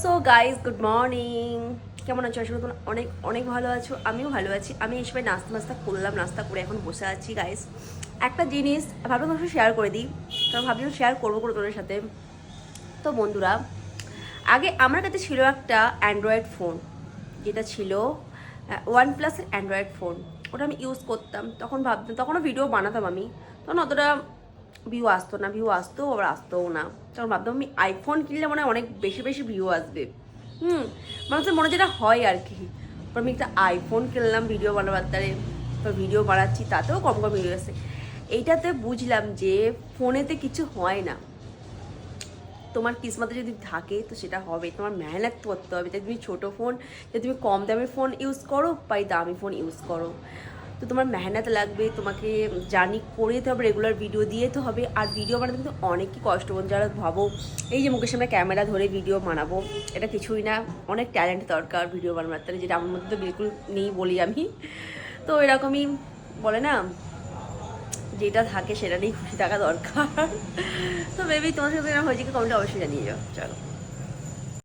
So guys good morning, কেমন আছো? আসলে তোমরা অনেক অনেক ভালো আছো, আমিও ভালো আছি। আমি এই সময় নাস্তা করলাম, নাস্তা করে এখন বসে আছি। গাইজ একটা জিনিস ভাবলাম তোমার সাথে শেয়ার করে দিই, কারণ ভাবলাম শেয়ার করবো করে তোমাদের সাথে। তো বন্ধুরা, আগে আমার কাছে ছিল একটা অ্যান্ড্রয়েড ফোন, যেটা ছিল OnePlus-এর অ্যান্ড্রয়েড ফোন। ওটা আমি ইউজ করতাম, তখন ভাবতাম, তখনও ভিডিও বানাতাম আমি, তখন অতটা ভিউ আসতো না, ভিউ আসতো আবার আসতোও না। তখন ভাবতাম আমি আইফোন কিনলে মনে হয় অনেক বেশি বেশি ভিউ আসবে। মানুষের মনে যেটা হয় আর কি। আমি একটা আইফোন কিনলাম ভিডিও বানাবার দ্বারে, তো ভিডিও বানাচ্ছি, তাতেও কম কম ভিডিও আসে। এইটাতে বুঝলাম যে ফোনেতে কিছু হয় না। তোমার কিসমতে যদি থাকে তো সেটা হবে, তোমার মেহনত করতে হবে। যে তুমি ছোটো ফোন, যে তুমি কম দামের ফোন ইউজ করো বা দামি ফোন ইউজ করো, তো তোমার মেহনত লাগবে, তোমাকে জার্নি করে যেতে হবে, রেগুলার ভিডিও দিয়ে তো হবে। আর ভিডিও বানাতে কিন্তু অনেকই কষ্ট। যারা ভাবো এই যে মুখের সামনে ক্যামেরা ধরে ভিডিও বানাবো, এটা কিছুই না, অনেক ট্যালেন্ট দরকার ভিডিও বানাতে, যেটা আমার মধ্যে তো বিলকুল নেই বলি আমি। তো এরকমই বলে না, যেটা থাকে সেটা নিয়েই খুশি থাকা দরকার। তো বেবি তোমার সাথে হয়েছে কি, কমেন্টে অবশ্যই জানিয়ে যাও। চলো।